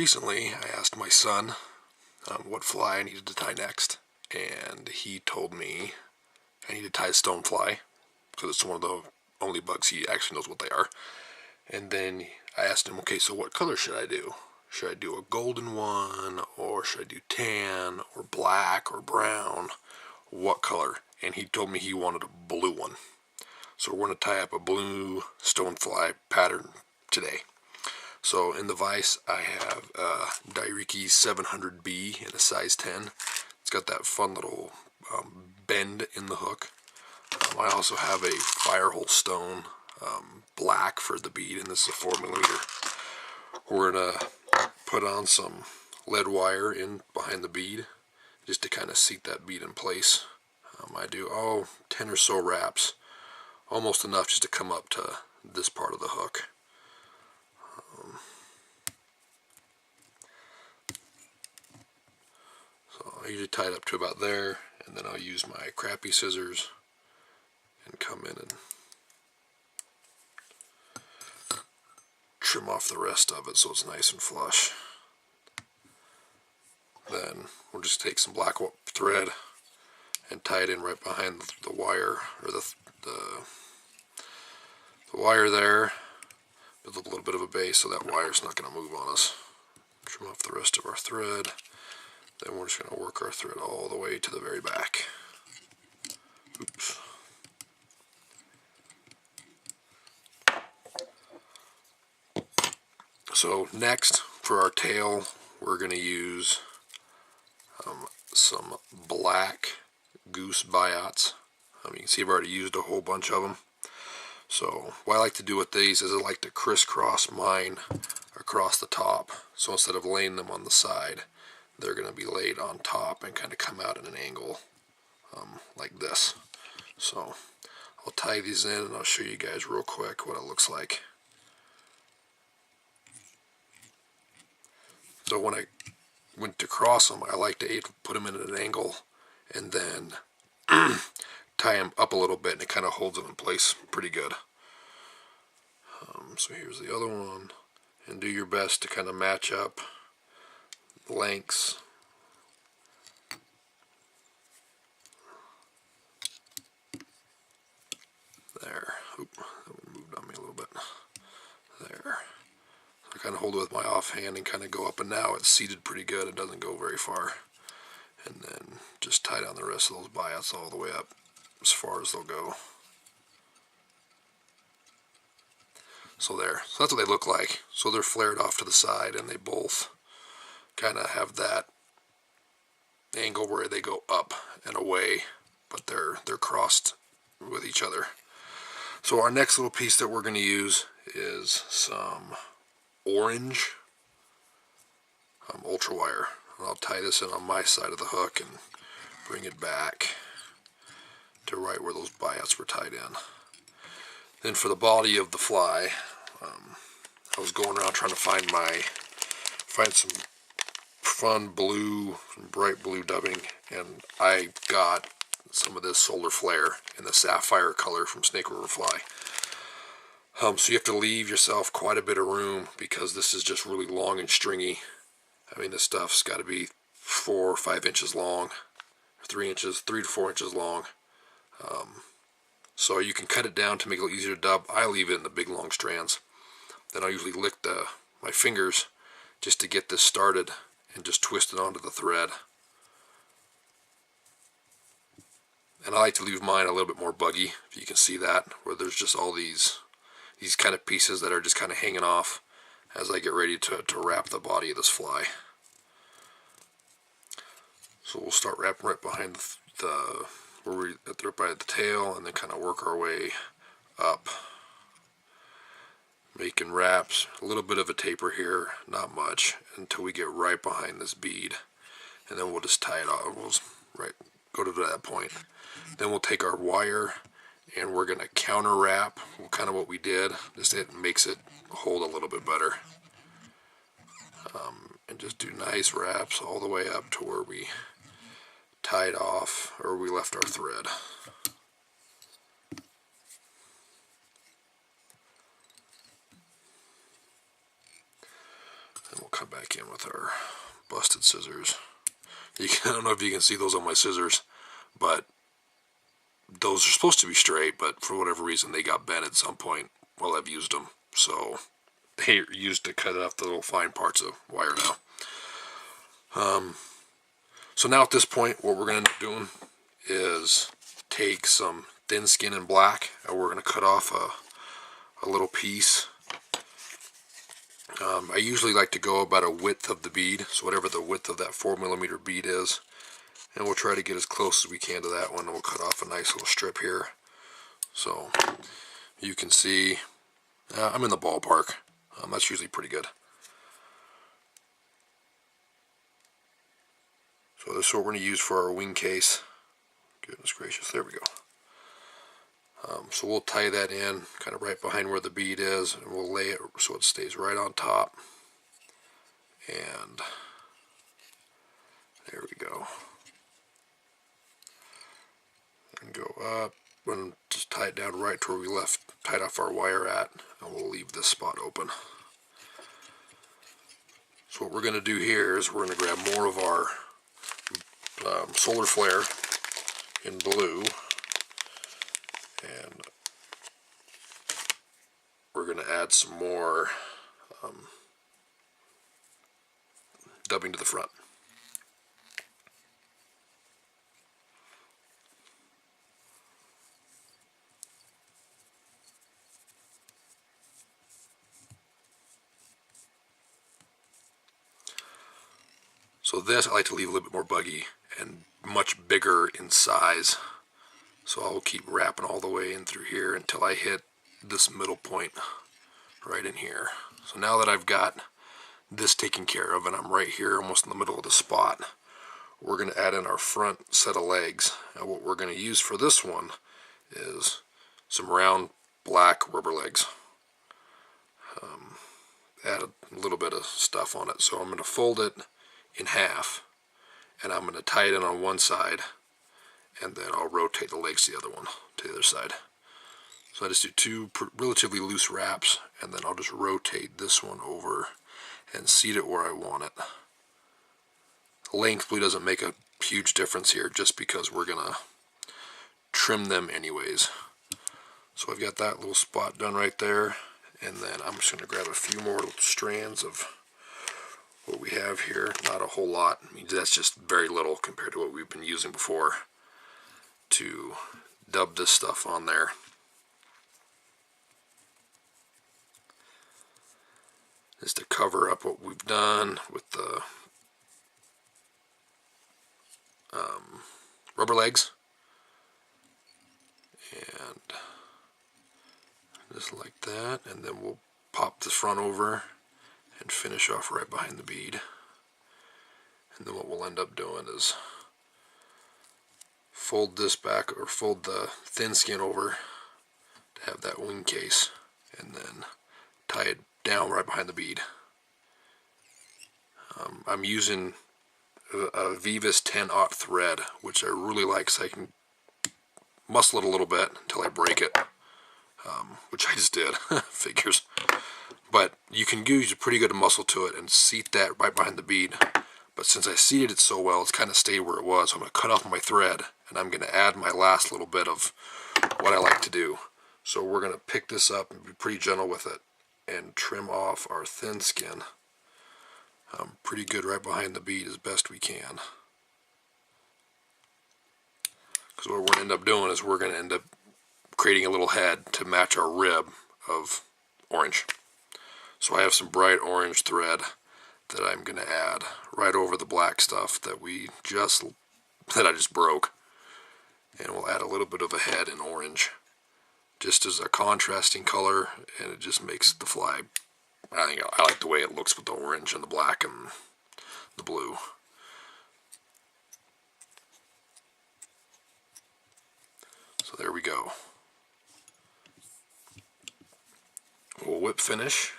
recently I asked my son what fly I needed to tie next, and he told me I need to tie stonefly because it's one of the only bugs he actually knows what they are. And then I asked him, okay, so what color should I do? Should I do a golden one, or should I do tan, or black, or brown? What color? And he told me he wanted a blue one. So we're going to tie up a blue stonefly pattern today. So in the vise, I have Dairiki 700B in a size 10. It's got that fun little bend in the hook. I also have a Firehole Stone black for the bead, and this is a 4mm. We're going to put on some lead wire in behind the bead just to kind of seat that bead in place. I do 10 or so wraps, almost enough just to come up to this part of the hook. So I usually tie it up to about there, and then I'll use my crappy scissors and come in and trim off the rest of it so it's nice and flush. Then we'll just take some black thread and tie it in right behind the wire, or the wire there, with a little bit of a base so that wire's not going to move on us. Trim off the rest of our thread. Then we're just going to work our thread all the way to the very back. Oops. So next, for our tail, we're going to use some black goose biots. You can see I've already used a whole bunch of them. So what I like to do with these is I like to crisscross mine across the top. So instead of laying them on the side, they're going to be laid on top and kind of come out at an angle like this. So I'll tie these in and I'll show you guys real quick what it looks like. So when I went to cross them, I like to put them in at an angle and then tie them up a little bit, and it kind of holds them in place pretty good. So here's the other one, and do your best to kind of match up lengths. There. Oop, that one moved on me a little bit. There. I kind of hold it with my offhand and kind of go up, and now it's seated pretty good. It doesn't go very far. And then just tie down the rest of those biots all the way up as far as they'll go. So there. So that's what they look like. So they're flared off to the side, and they both kind of have that angle where they go up and away, but they're crossed with each other. So our next little piece that we're going to use is some orange ultra wire. I'll tie this in on my side of the hook and bring it back to right where those biots were tied in. Then for the body of the fly, I was going around trying to find some fun blue, bright blue dubbing, and I got some of this solar flare in the sapphire color from Snake River Fly. So you have to leave yourself quite a bit of room because this is just really long and stringy. I mean, this stuff's got to be 4 or 5 inches long, 3 to 4 inches long. So you can cut it down to make it a little easier to dub. I leave it in the big long strands. Then I'll usually lick my fingers just to get this started and just twist it onto the thread. And I like to leave mine a little bit more buggy, if you can see that, where there's just all these kind of pieces that are just kind of hanging off as I get ready to wrap the body of this fly. So we'll start wrapping right behind right by the tail, and then kind of work our way up, making wraps, a little bit of a taper here, not much, until we get right behind this bead, and then we'll just tie it off. We'll go to that point. Then we'll take our wire and we're going to counter wrap, kind of what we did, just it makes it hold a little bit better. And just do nice wraps all the way up to where we tied off, or we left our thread. Then we'll come that back in with our busted scissors. I don't know if you can see those on my scissors, but those are supposed to be straight, but for whatever reason they got bent at some point while I've used them. So they are used to cut off the little fine parts of wire now. So now at this point, what we're going to end up doing is take some thin skin in black, and we're going to cut off a little piece. I usually like to go about a width of the bead, so whatever the width of that 4mm bead is, and we'll try to get as close as we can to that one, and we'll cut off a nice little strip here. So you can see I'm in the ballpark. That's usually pretty good. So this is what we're going to use for our wing case. Goodness gracious, there we go. So we'll tie that in kind of right behind where the bead is, and we'll lay it so it stays right on top. And there we go. And go up and just tie it down right to where we tied off our wire at, and we'll leave this spot open. So what we're going to do here is we're going to grab more of our solar flare in blue, and we're going to add some more dubbing to the front. So this I like to leave a little bit more buggy and much bigger in size. So I'll keep wrapping all the way in through here until I hit this middle point right in here. So now that I've got this taken care of and I'm right here almost in the middle of the spot, we're going to add in our front set of legs. And what we're going to use for this one is some round black rubber legs. Add a little bit of stuff on it. So I'm going to fold it in half, and I'm going to tie it in on one side, and then I'll rotate the legs to the other one, to the other side. So I just do two relatively loose wraps, and then I'll just rotate this one over and seat it where I want it. Length really doesn't make a huge difference here, just because we're going to trim them anyways. So I've got that little spot done right there, and then I'm just going to grab a few more little strands of what we have here. Not a whole lot. I mean, that's just very little compared to what we've been using before to dub this stuff on there. Just to cover up what we've done with the rubber legs. And just like that, and then we'll pop the front over and finish off right behind the bead. And then what we'll end up doing is fold this back, or fold the thin skin over to have that wing case, and then tie it down right behind the bead. I'm using a Vivas 10-aught thread, which I really like, so I can muscle it a little bit until I break it, which I just did. Figures. But you can use a pretty good muscle to it and seat that right behind the bead. But since I seated it so well, it's kind of stayed where it was. So I'm going to cut off my thread, and I'm going to add my last little bit of what I like to do. So we're going to pick this up and be pretty gentle with it and trim off our thin skin pretty good right behind the bead as best we can. Because what we're going to end up doing is we're going to end up creating a little head to match our rib of orange. So I have some bright orange thread that I'm going to add right over the black stuff that I just broke. And we'll add a little bit of a head in orange, just as a contrasting color, and it just makes the fly. I like the way it looks with the orange and the black and the blue. So there we go. We'll whip finish.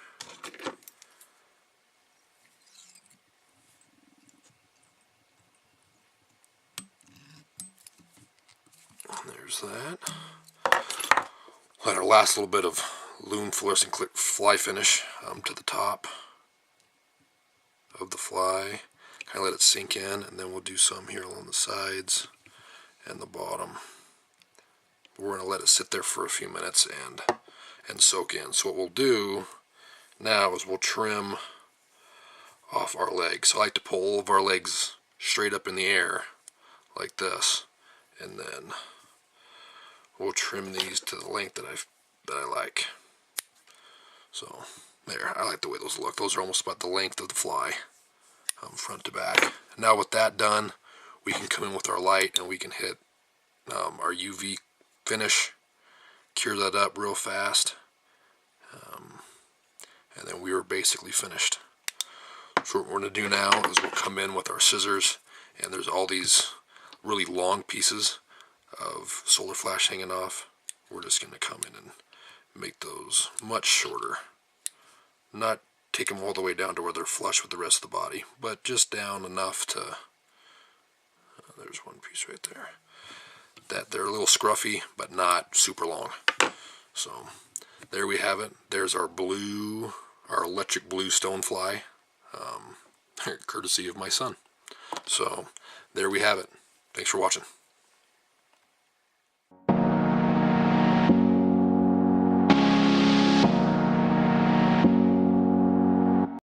And there's that. Let our last little bit of loom fluorescent fly finish to the top. of the fly. Kind of let it sink in, and then we'll do some here along the sides and the bottom. We're going to let it sit there for a few minutes and soak in. So what we'll do now is we'll trim off our legs. So I like to pull all of our legs straight up in the air like this, and then we'll trim these to the length that I like. So there, I like the way those look. Those are almost about the length of the fly, front to back. Now with that done, we can come in with our light and we can hit our UV finish, cure that up real fast, and then we are basically finished. So what we're going to do now is we'll come in with our scissors, and there's all these really long pieces of solar flash hanging off. We're just going to come in and make those much shorter. Not take them all the way down to where they're flush with the rest of the body, but just down enough to, there's one piece right there, that they're a little scruffy, but not super long. So there we have it. There's our blue, our electric blue stonefly, courtesy of my son. So there we have it. Thanks for watching.